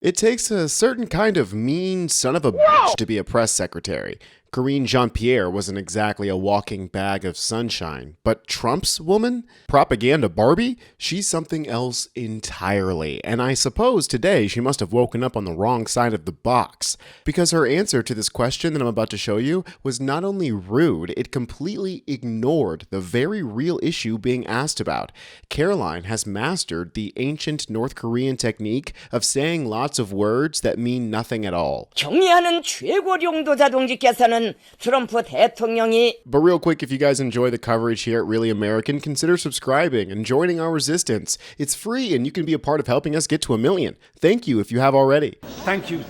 It takes a certain kind of mean son of a bitch to be a press secretary. Karine Jean-Pierre wasn't exactly a walking bag of sunshine, but Trump's woman? Propaganda Barbie? She's something else entirely, and I suppose today she must have woken up on the wrong side of the box, because her answer to this question that I'm about to show you was not only rude, it completely ignored the very real issue being asked about. Karoline has mastered the ancient North Korean technique of saying lots of words that mean nothing at all. 경의하는 최고령도자 동지께서는 트럼프 대통령이 But real quick, if you guys enjoy the coverage here at Really American, consider subscribing and joining our resistance. It's free and you can be a part of helping us get to 1 million. Thank you if you have already. Thank you.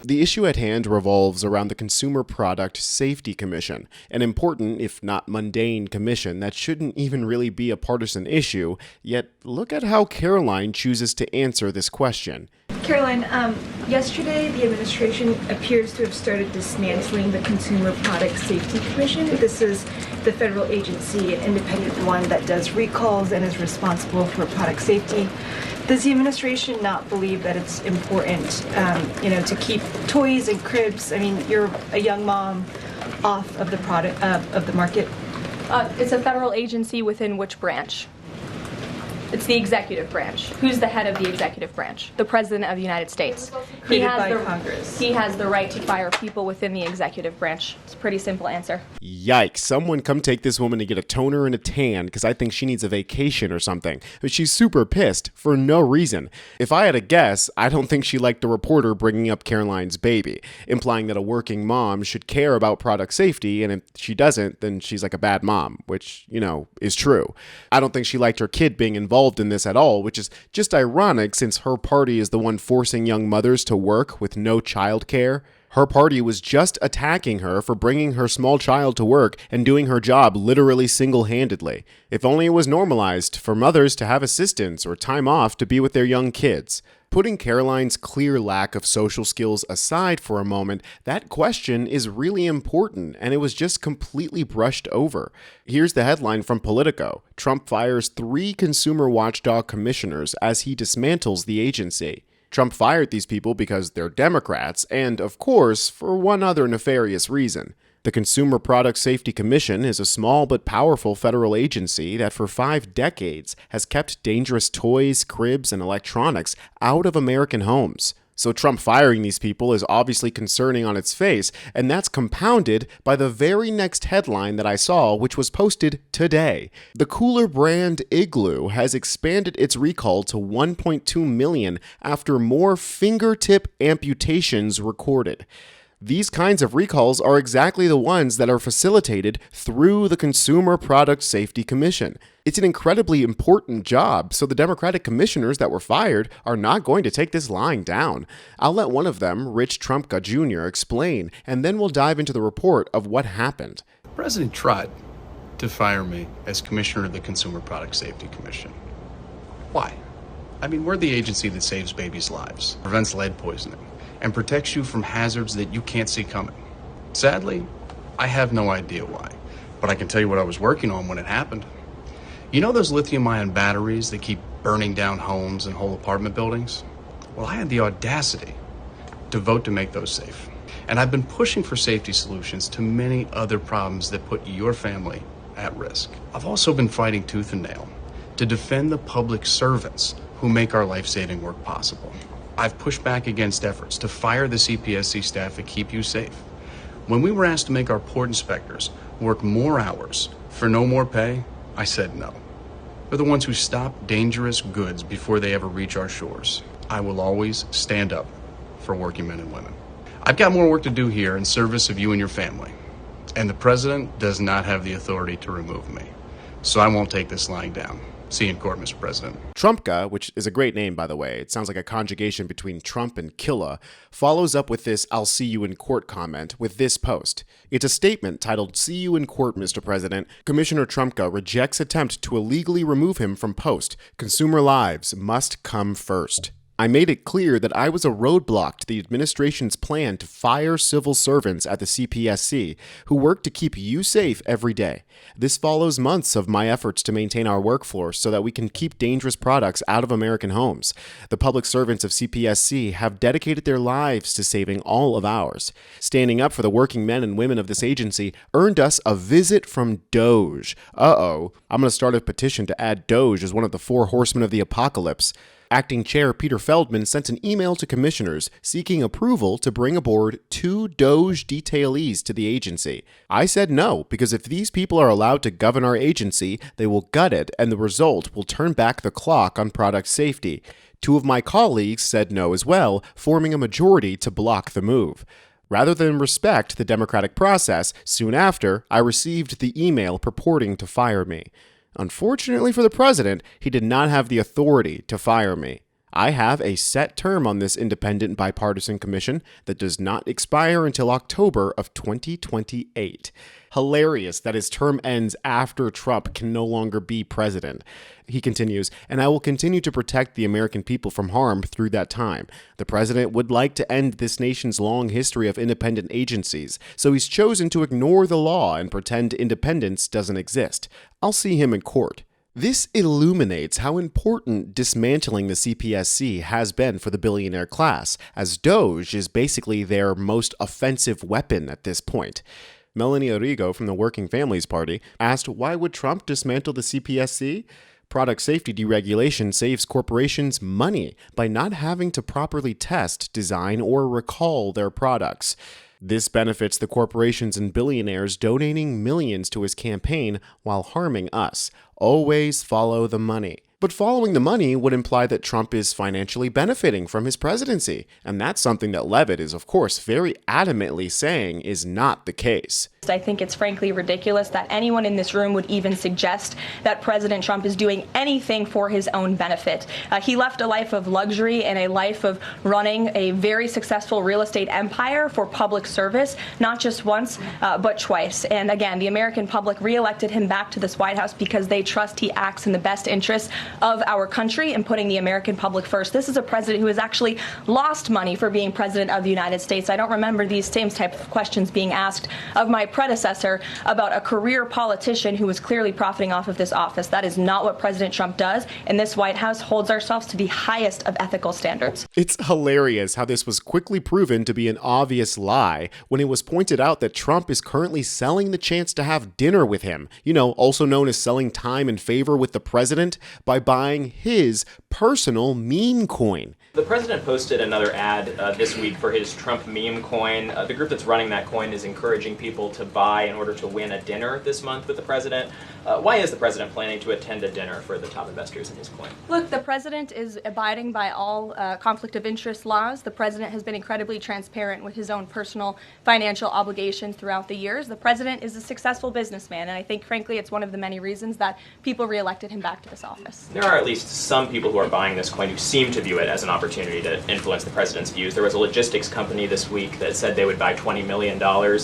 The issue at hand revolves around the Consumer Product Safety Commission, an important, if not mundane, commission that shouldn't even really be a partisan issue, yet look at how Karoline chooses to answer this question. Karoline, yesterday the administration appears to have started dismantling the Consumer Product Safety Commission. This is the federal agency, an independent one that does recalls and is responsible for product safety. Does the administration not believe that it's important, to keep toys and cribs? I mean, you're a young mom off of the product of the market. It's a federal agency within which branch? It's the executive branch. Who's the head of the executive branch? The President of the United States. Created by Congress. He has the right to fire people within the executive branch. It's a pretty simple answer. Yikes, someone come take this woman to get a toner and a tan because I think she needs a vacation or something. But she's super pissed for no reason. If I had to guess, I don't think she liked the reporter bringing up Karoline's baby, implying that a working mom should care about product safety, and if she doesn't, then she's like a bad mom, which, is true. I don't think she liked her kid being involved in this at all, which is just ironic since her party is the one forcing young mothers to work with no childcare. Her party was just attacking her for bringing her small child to work and doing her job literally single-handedly. If only it was normalized for mothers to have assistants or time off to be with their young kids. Putting Karoline's clear lack of social skills aside for a moment, that question is really important, and it was just completely brushed over. Here's the headline from Politico. Trump fires 3 consumer watchdog commissioners as he dismantles the agency. Trump fired these people because they're Democrats, and, of course, for one other nefarious reason. The Consumer Product Safety Commission is a small but powerful federal agency that for 5 decades has kept dangerous toys, cribs, and electronics out of American homes. So Trump firing these people is obviously concerning on its face, and that's compounded by the very next headline that I saw, which was posted today. The cooler brand Igloo has expanded its recall to 1.2 million after more fingertip amputations recorded. These kinds of recalls are exactly the ones that are facilitated through the Consumer Product Safety Commission. It's an incredibly important job, so the Democratic commissioners that were fired are not going to take this lying down. I'll let one of them, Rich Trumpka Jr., explain, and then we'll dive into the report of what happened. The president tried to fire me as commissioner of the Consumer Product Safety Commission. Why? I mean, we're the agency that saves babies' lives, prevents lead poisoning, and protects you from hazards that you can't see coming. Sadly, I have no idea why, but I can tell you what I was working on when it happened. You know those lithium-ion batteries that keep burning down homes and whole apartment buildings? Well, I had the audacity to vote to make those safe. And I've been pushing for safety solutions to many other problems that put your family at risk. I've also been fighting tooth and nail to defend the public servants who make our life-saving work possible. I've pushed back against efforts to fire the CPSC staff that keep you safe. When we were asked to make our port inspectors work more hours for no more pay, I said no. They're the ones who stop dangerous goods before they ever reach our shores. I will always stand up for working men and women. I've got more work to do here in service of you and your family, and the president does not have the authority to remove me. So I won't take this lying down. See you in court, Mr. President. Trumpka, which is a great name, by the way, it sounds like a conjugation between Trump and Killa, follows up with this "I'll see you in court" comment with this post. It's a statement titled, "See you in court, Mr. President. Commissioner Trumpka rejects attempt to illegally remove him from post. Consumer lives must come first." I made it clear that I was a roadblock to the administration's plan to fire civil servants at the CPSC who work to keep you safe every day. This follows months of my efforts to maintain our workforce so that we can keep dangerous products out of American homes. The public servants of CPSC have dedicated their lives to saving all of ours. Standing up for the working men and women of this agency earned us a visit from Doge. I'm going to start a petition to add Doge as one of the 4 horsemen of the apocalypse. Acting Chair Peter Feldman sent an email to commissioners seeking approval to bring aboard 2 Doge detailees to the agency. I said no, because if these people are allowed to govern our agency, they will gut it, and the result will turn back the clock on product safety. 2 of my colleagues said no as well, forming a majority to block the move. Rather than respect the democratic process, soon after, I received the email purporting to fire me. Unfortunately for the president, he did not have the authority to fire me. I have a set term on this independent bipartisan commission that does not expire until October of 2028. Hilarious that his term ends after Trump can no longer be president. He continues, and I will continue to protect the American people from harm through that time. The president would like to end this nation's long history of independent agencies, so he's chosen to ignore the law and pretend independence doesn't exist. I'll see him in court. This illuminates how important dismantling the CPSC has been for the billionaire class, as Doge is basically their most offensive weapon at this point. Melanie Arrigo from the Working Families Party asked, why would Trump dismantle the CPSC? Product safety deregulation saves corporations money by not having to properly test, design, or recall their products. This benefits the corporations and billionaires donating millions to his campaign while harming us. Always follow the money. But following the money would imply that Trump is financially benefiting from his presidency, and that's something that Leavitt is, of course, very adamantly saying is not the case. I think it's frankly ridiculous that anyone in this room would even suggest that President Trump is doing anything for his own benefit. He left a life of luxury and a life of running a very successful real estate empire for public service, not just once, but twice. And again, the American public reelected him back to this White House because they trust he acts in the best interests of our country and putting the American public first. This is a president who has actually lost money for being president of the United States. I don't remember these same type of questions being asked of my predecessor about a career politician who was clearly profiting off of this office. That is not what President Trump does, and this White House holds ourselves to the highest of ethical standards. It's hilarious how this was quickly proven to be an obvious lie when it was pointed out that Trump is currently selling the chance to have dinner with him, also known as selling time and favor with the president, by buying his personal meme coin. The president posted another ad this week for his Trump meme coin. The group that's running that coin is encouraging people to buy in order to win a dinner this month with the president. Why is the president planning to attend a dinner for the top investors in his coin? Look, the president is abiding by all conflict of interest laws. The president has been incredibly transparent with his own personal financial obligations throughout the years. The president is a successful businessman, and I think, frankly, it's one of the many reasons that people reelected him back to this office. There are at least some people who are buying this coin who seem to view it as an opportunity to influence the president's views. There was a logistics company this week that said they would buy $20 million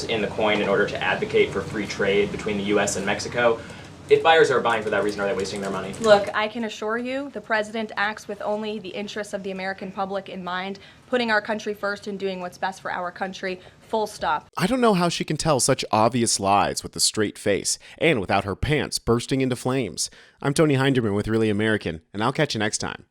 in the coin in order to advocate for free trade between the U.S. and Mexico. If buyers are buying for that reason, are they wasting their money? Look, I can assure you the president acts with only the interests of the American public in mind, putting our country first and doing what's best for our country, full stop. I don't know how she can tell such obvious lies with a straight face and without her pants bursting into flames. I'm Tony Hinderman with Really American, and I'll catch you next time.